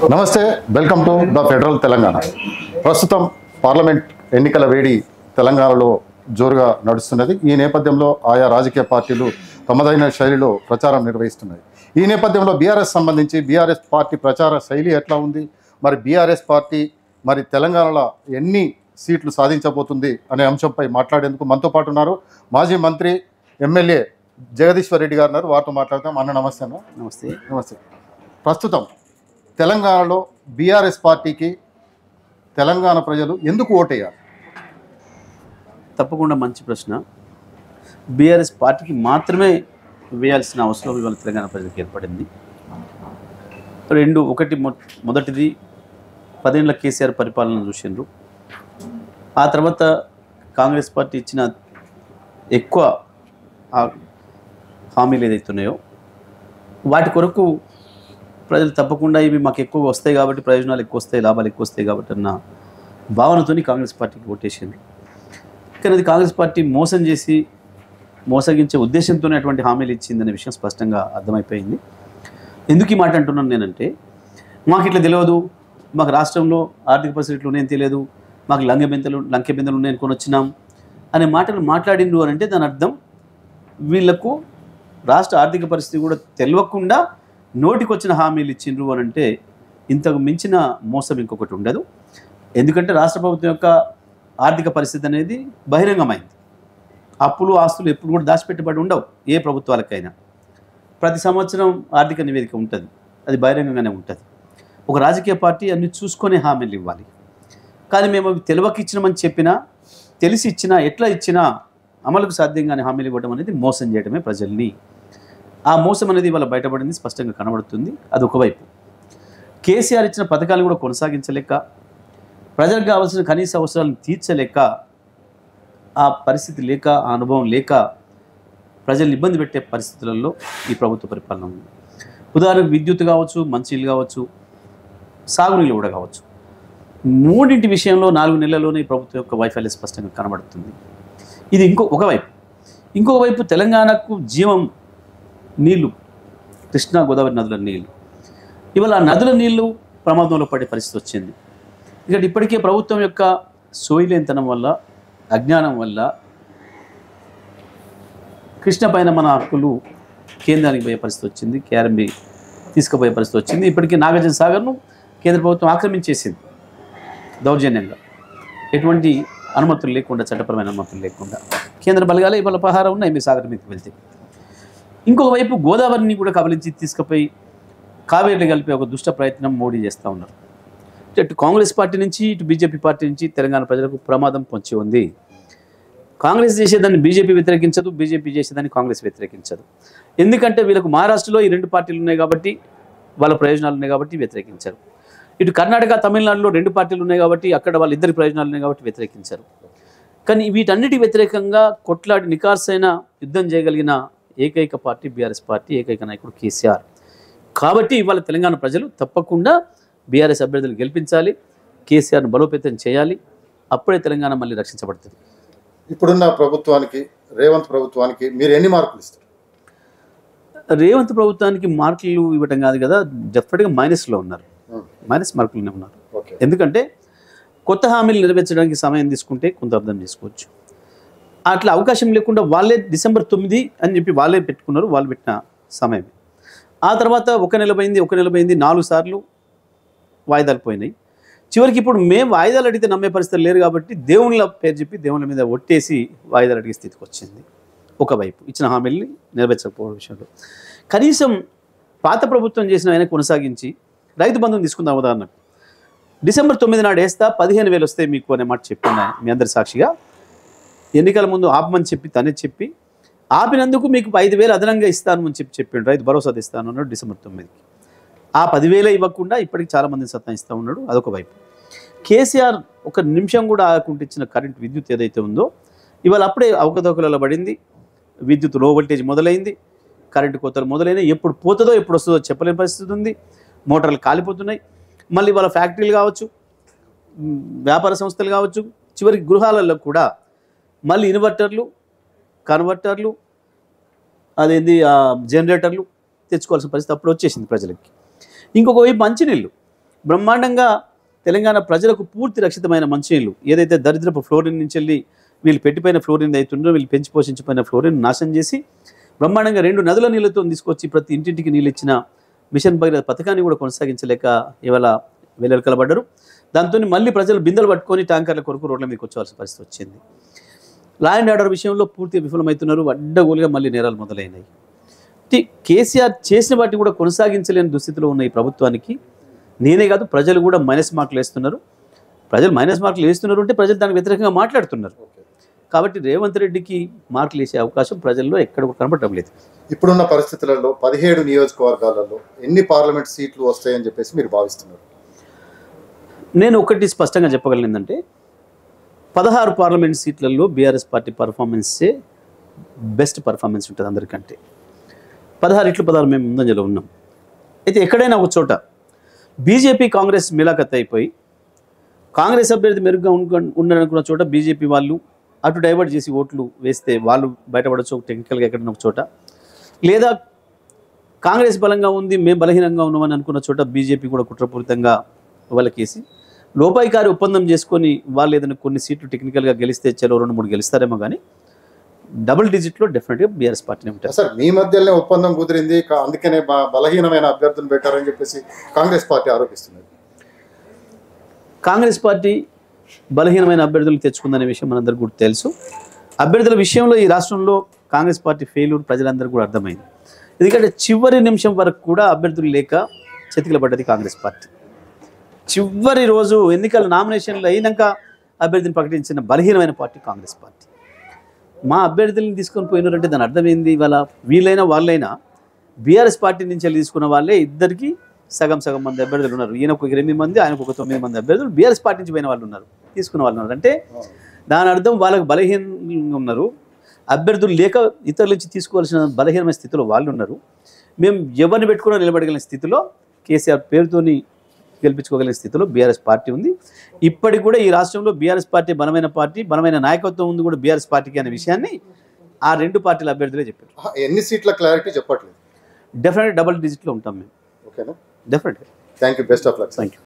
నమస్తే, welcome to the federal Telangana. ప్రస్తుతం parliament ఎన్నికల వేడి తెలంగాణలో జోరుగా నడుస్తున్నది. ఈ నేపథ్యంలో ఆయా రాజకీయ పార్టీలు తమదైన శైలిలో ప్రచారం నిర్వహిస్తున్నాయి. ఈ నేపథ్యంలో బీఆర్ఎస్ సంబంధించి బీఆర్ఎస్ పార్టీ ప్రచార శైలి ఎట్లా ఉంది, మరి బీఆర్ఎస్ పార్టీ మరి తెలంగాణలో ఎన్ని సీట్లు సాధించబోతుంది అనే అంశంపై మాట్లాడేందుకు మనతో పాటు ఉన్నారు మాజీ మంత్రి ఎమ్మెల్యే జగదీశ్వర్ రెడ్డి గారు. వారితో మాట్లాడతాం. అన్న నమస్తే. అన్న నమస్తే. నమస్తే. ప్రస్తుతం తెలంగాణలో బీఆర్ఎస్ పార్టీకి తెలంగాణ ప్రజలు ఎందుకు ఓటేయాలి? తప్పకుండా మంచి ప్రశ్న. బీఆర్ఎస్ పార్టీకి మాత్రమే వేయాల్సిన అవసరం ఇవాళ తెలంగాణ ప్రజలకు ఏర్పడింది. మొదటిది 10 ఏళ్ల కేసీఆర్ పరిపాలన చూసిండ్రు. ఆ తర్వాత కాంగ్రెస్ పార్టీ ఇచ్చిన ఎక్కువ హామీలు ఏదైతున్నాయో వాటి కొరకు ప్రజలు తప్పకుండా ఇవి మాకు ఎక్కువ వస్తాయి కాబట్టి, ప్రయోజనాలు ఎక్కువ వస్తాయి, లాభాలు ఎక్కువ వస్తాయి కాబట్టి అన్న భావనతోని కాంగ్రెస్ పార్టీకి ఓటేసింది. కానీ అది కాంగ్రెస్ పార్టీ మోసం చేసి మోసగించే ఉద్దేశంతోనే అటువంటి హామీలు ఇచ్చిందనే విషయం స్పష్టంగా అర్థమైపోయింది. ఎందుకు ఈ మాట అంటున్నాను నేనంటే, మాకు ఇట్లా తెలియదు, మాకు రాష్ట్రంలో ఆర్థిక పరిస్థితులు ఉన్నాయని తెలియదు, మాకు లంకెబిందెలు ఉన్నాయని కొని వచ్చినాం అనే మాటలు మాట్లాడిండ్రు అని అంటే దాని అర్థం వీళ్లకు రాష్ట్ర ఆర్థిక పరిస్థితి కూడా తెలియకుండా నోటికి వచ్చిన హామీలు ఇచ్చిండ్రు అని అంటే ఇంతకు మించిన మోసం ఇంకొకటి ఉండదు. ఎందుకంటే రాష్ట్ర ప్రభుత్వం యొక్క ఆర్థిక పరిస్థితి అనేది బహిరంగమైంది. అప్పులు ఆస్తులు ఎప్పుడు కూడా దాచిపెట్టబడి ఉండవు. ఏ ప్రభుత్వాలకైనా ప్రతి సంవత్సరం ఆర్థిక నివేదిక ఉంటుంది, అది బహిరంగంగానే ఉంటుంది. ఒక రాజకీయ పార్టీ అన్ని చూసుకునే హామీలు ఇవ్వాలి. కానీ మేము అవి తెలియక ఇచ్చినామని చెప్పినా, తెలిసి ఇచ్చినా, ఎట్లా ఇచ్చినా అమలుకు సాధ్యంగానే హామీలు ఇవ్వడం అనేది మోసం చేయడమే ప్రజల్ని. ఆ మోసం అనేది ఇవాళ బయటపడింది, స్పష్టంగా కనబడుతుంది. అది ఒకవైపు. కేసీఆర్ ఇచ్చిన పథకాలు కూడా కొనసాగించలేక, ప్రజలకు కావాల్సిన కనీస అవసరాలను తీర్చలేక, ఆ పరిస్థితి లేక, ఆ అనుభవం లేక ప్రజల్ని ఇబ్బంది పెట్టే పరిస్థితులలో ఈ ప్రభుత్వ పరిపాలన ఉంది. ఉదాహరణకు విద్యుత్ కావచ్చు, మంచినీళ్ళు కావచ్చు, సాగునీళ్ళు కూడా కావచ్చు. మూడింటి విషయంలో 4 నెలల్లోనే ఈ ప్రభుత్వం యొక్క వైఫల్యం స్పష్టంగా కనబడుతుంది. ఇది ఇంకొక వైపు తెలంగాణకు జీవం నీళ్లు, కృష్ణా గోదావరి నదుల నీళ్లు. ఇవాళ ఆ నదుల నీళ్లు ప్రమాదంలో పడే పరిస్థితి వచ్చింది. ఇక్కడ ఇప్పటికే ప్రభుత్వం యొక్క సోయిలేనితనం వల్ల, అజ్ఞానం వల్ల కృష్ణ పైన మన హక్కులు కేంద్రానికి పోయే పరిస్థితి వచ్చింది, కేఆర్ఎంబి తీసుకుపోయే పరిస్థితి వచ్చింది. ఇప్పటికే నాగార్జున సాగర్ను కేంద్ర ప్రభుత్వం ఆక్రమించేసింది దౌర్జన్యంగా, ఎటువంటి అనుమతులు లేకుండా, చట్టపరమైన అనుమతులు లేకుండా. కేంద్ర బలగాలే ఇవాళ పహారం ఉన్నాయి మీరు సాగర్ మీదకి వెళ్తే. ఇంకొక వైపు గోదావరిని కూడా కబలించి తీసుకుపోయి కావేరీలు కలిపే ఒక దుష్ట ప్రయత్నం మోడీ చేస్తూ ఉన్నారు. ఇటు కాంగ్రెస్ పార్టీ నుంచి, ఇటు బీజేపీ పార్టీ నుంచి తెలంగాణ ప్రజలకు ప్రమాదం పొంచి ఉంది. కాంగ్రెస్ చేసేదాన్ని బీజేపీ వ్యతిరేకించదు, బీజేపీ చేసేదాన్ని కాంగ్రెస్ వ్యతిరేకించదు. ఎందుకంటే వీళ్ళకు మహారాష్ట్రలో ఈ 2 పార్టీలు ఉన్నాయి కాబట్టి, వాళ్ళ ప్రయోజనాలు ఉన్నాయి కాబట్టి వ్యతిరేకించారు. ఇటు కర్ణాటక, తమిళనాడులో 2 పార్టీలు ఉన్నాయి కాబట్టి, అక్కడ వాళ్ళ ఇద్దరి ప్రయోజనాలు ఉన్నాయి కాబట్టి వ్యతిరేకించారు. కానీ వీటన్నిటి వ్యతిరేకంగా కొట్లాడి నికార్సైన యుద్ధం చేయగలిగిన ఏకైక పార్టీ బీఆర్ఎస్ పార్టీ, ఏకైక నాయకుడు కేసీఆర్. కాబట్టి ఇవాళ తెలంగాణ ప్రజలు తప్పకుండా బీఆర్ఎస్ అభ్యర్థులు గెలిపించాలి, కేసీఆర్ను బలోపేతం చేయాలి. అప్పుడే తెలంగాణ మళ్ళీ రక్షించబడుతుంది. ఇప్పుడున్న ప్రభుత్వానికి, రేవంత్ ప్రభుత్వానికి మీరు ఎన్ని మార్కులు ఇస్తారు? రేవంత్ ప్రభుత్వానికి మార్కులు ఇవ్వటం కాదు కదా, డెఫినెట్గా మైనస్లో ఉన్నారు, మైనస్ మార్కులునే ఉన్నారు. ఎందుకంటే కొత్త హామీలు నెరవేర్చడానికి సమయం తీసుకుంటే కొంత అర్థం చేసుకోవచ్చు. అట్లా అవకాశం లేకుండా వాళ్ళే డిసెంబర్ 9 అని చెప్పి వాళ్ళే పెట్టుకున్నారు, వాళ్ళు పెట్టిన సమయం. ఆ తర్వాత 1 నెల పోయింది, 4 సార్లు వాయిదాలు పోయినాయి. చివరికి ఇప్పుడు మేము వాయిదాలు అడిగితే నమ్మే పరిస్థితులు లేరు కాబట్టి దేవుళ్ళ పేరు చెప్పి దేవుళ్ళ మీద ఒట్టేసి వాయిదాలు అడిగే స్థితికి వచ్చింది. ఒకవైపు ఇచ్చిన హామీల్ని నెరవేర్చకపోవడం విషయంలో కనీసం పాత ప్రభుత్వం చేసిన ఆయన కొనసాగించి రైతు బంధువుని తీసుకుందాం. ఉదాహరణకు డిసెంబర్ 9 నాడు వేస్తా 15,000 వస్తాయి మీకు అనే మాట చెప్పాను మీ అందరి సాక్షిగా. ఎన్నికల ముందు ఆపమని చెప్పి తనే చెప్పి ఆపినందుకు మీకు 5,000 అదనంగా ఇస్తాను అని చెప్పిండు, రైతు భరోసా ఇస్తాను అన్నాడు డిసెంబర్ 9కి. ఆ 10,000 ఇవ్వకుండా ఇప్పటికి చాలామందిని సత్తాయిస్తూ ఉన్నాడు. అదొక వైపు. కేసీఆర్ ఒక నిమిషం కూడా ఆగకుండా ఇచ్చిన కరెంట్ విద్యుత్ ఏదైతే ఉందో ఇవాళ అప్పుడే అవకతవకలలో పడింది. విద్యుత్ లో వోల్టేజ్ మొదలైంది, కరెంటు కోతలు మొదలైనవి. ఎప్పుడు పోతుందో ఎప్పుడు వస్తుందో చెప్పలేని పరిస్థితి ఉంది. మోటార్లు కాలిపోతున్నాయి. మళ్ళీ వాళ్ళ ఫ్యాక్టరీలు కావచ్చు, వ్యాపార సంస్థలు కావచ్చు, చివరికి గృహాలలో కూడా మళ్ళీ ఇన్వర్టర్లు, కన్వర్టర్లు, అదేంది జనరేటర్లు తెచ్చుకోవాల్సిన పరిస్థితి అప్పుడు వచ్చేసింది ప్రజలకి. ఇంకొక వైపు మంచినీళ్ళు బ్రహ్మాండంగా తెలంగాణ ప్రజలకు పూర్తి రక్షితమైన మంచినీళ్ళు, ఏదైతే దరిద్రపు ఫ్లోరిన్ నుంచి వెళ్ళి వీళ్ళు పెట్టిపోయిన ఫ్లోరిన్ అవుతుందో వీళ్ళు పెంచి పోషించిపోయిన ఫ్లోరిన్ నాశనం చేసి బ్రహ్మాండంగా 2 నదుల నీళ్ళతో తీసుకొచ్చి ప్రతి ఇంటింటికి నీళ్ళు ఇచ్చిన మిషన్ భగీరథ పథకాన్ని కూడా కొనసాగించలేక ఇవాళ వెల్లెలకలబడ్డారు. దాంతో మళ్ళీ ప్రజలు బిందెలు పట్టుకొని ట్యాంకర్ల కొరకు రోడ్ల మీదకి వచ్చేవాల్సిన పరిస్థితి వచ్చింది. లా అండ్ ఆర్డర్ విషయంలో పూర్తిగా విఫలమవుతున్నారు. అడ్డగోలుగా మళ్ళీ నేరాలు మొదలైనాయి. కేసీఆర్ చేసిన వాటిని కూడా కొనసాగించలేని దుస్థితిలో ఉన్న ఈ ప్రభుత్వానికి నేనే కాదు ప్రజలు కూడా మైనస్ మార్కులు వేస్తున్నారు. ప్రజలు మైనస్ మార్కులు వేస్తున్నారు అంటే ప్రజలు దానికి వ్యతిరేకంగా మాట్లాడుతున్నారు. కాబట్టి రేవంత్ రెడ్డికి మార్కులు వేసే అవకాశం ప్రజల్లో ఎక్కడ కనపడటం లేదు. ఇప్పుడున్న పరిస్థితులలో 17 నియోజకవర్గాలలో ఎన్ని పార్లమెంట్ సీట్లు వస్తాయని చెప్పేసి మీరు భావిస్తున్నారు? నేను ఒకటి స్పష్టంగా చెప్పగలను, ఏంటంటే 16 పార్లమెంట్ సీట్లలో బీఆర్ఎస్ పార్టీ పర్ఫార్మెన్సే బెస్ట్ పర్ఫార్మెన్స్ ఉంటుంది అందరికంటే. 16 మేము ముందంజలో ఉన్నాం. అయితే ఎక్కడైనా ఒక చోట బీజేపీ కాంగ్రెస్ మిలాఖత్ అయిపోయి కాంగ్రెస్ అభ్యర్థి మెరుగ్గా ఉండాలనుకున్న చోట బీజేపీ వాళ్ళు అటు డైవర్ట్ చేసి ఓట్లు వేస్తే వాళ్ళు బయటపడచ్చు టెక్నికల్గా ఎక్కడైనా ఒక చోట, లేదా కాంగ్రెస్ బలంగా ఉంది మేము బలహీనంగా ఉన్నామని అనుకున్న చోట బీజేపీ కూడా కుట్రపూరితంగా వాళ్ళకేసి లోపాయికారి ఒప్పందం చేసుకొని వాళ్ళు ఏదైనా కొన్ని సీట్లు టెక్నికల్గా గెలిస్తే చలో 2-3 గెలుస్తారేమో, కానీ డబుల్ డిజిట్లో డెఫినెట్గా బీఆర్ఎస్ పార్టీనే ఉంటారు. సార్ మీ మధ్యలోనే ఒప్పందం కుదిరింది, అందుకనే బలహీనమైన అభ్యర్థులు పెట్టారని చెప్పేసి కాంగ్రెస్ పార్టీ ఆరోపిస్తున్నది. కాంగ్రెస్ పార్టీ బలహీనమైన అభ్యర్థులు తెచ్చుకుందనే విషయం మనందరికీ కూడా తెలుసు. అభ్యర్థుల విషయంలో ఈ రాష్ట్రంలో కాంగ్రెస్ పార్టీ ఫెయిల్యూర్ ప్రజలందరికీ కూడా అర్థమైంది. ఎందుకంటే చివరి నిమిషం వరకు కూడా అభ్యర్థులు లేక చతికిలబడ్డది కాంగ్రెస్ పార్టీ. చివరి రోజు ఎన్నికల నామినేషన్లు అయినాక అభ్యర్థిని ప్రకటించిన బలహీనమైన పార్టీ కాంగ్రెస్ పార్టీ. మా అభ్యర్థులను తీసుకొని పోయినారంటే దాని అర్థం ఏంది? ఇవాళ వీళ్ళైనా వాళ్ళైనా బీఆర్ఎస్ పార్టీ నుంచి వెళ్ళి తీసుకున్న వాళ్ళే ఇద్దరికి సగం మంది అభ్యర్థులు ఉన్నారు. ఈయనకు 8 మంది, ఆయనకు 9 మంది అభ్యర్థులు బీఆర్ఎస్ పార్టీ నుంచి పోయిన వాళ్ళు ఉన్నారు, తీసుకున్న వాళ్ళు ఉన్నారు. అంటే దాని అర్థం వాళ్ళకు బలహీనంగా ఉన్నారు. అభ్యర్థులు లేక ఇతరుల నుంచి తీసుకోవాల్సిన బలహీనమైన స్థితిలో వాళ్ళు ఉన్నారు. మేము ఎవరిని పెట్టుకున్నా నిలబడగలిగిన స్థితిలో కేసీఆర్ పేరుతోని గెలిపించుకోగలిగిన స్థితిలో బీఆర్ఎస్ పార్టీ ఉంది. ఇప్పటికి కూడా ఈ రాష్ట్రంలో బీఆర్ఎస్ పార్టీ బలమైన పార్టీ, బలమైన నాయకత్వం ఉంది కూడా బీఆర్ఎస్ పార్టీకి అనే విషయాన్ని ఆ 2 పార్టీల అభ్యర్థులే చెప్పారు. ఎన్ని సీట్ల క్లారిటీ చెప్పట్లేదు. డెఫినెట్గా డబుల్ డిజిట్లో ఉంటాం మేము. ఓకేనా? డెఫినెట్గా. Thank you. Best of luck. Thank you.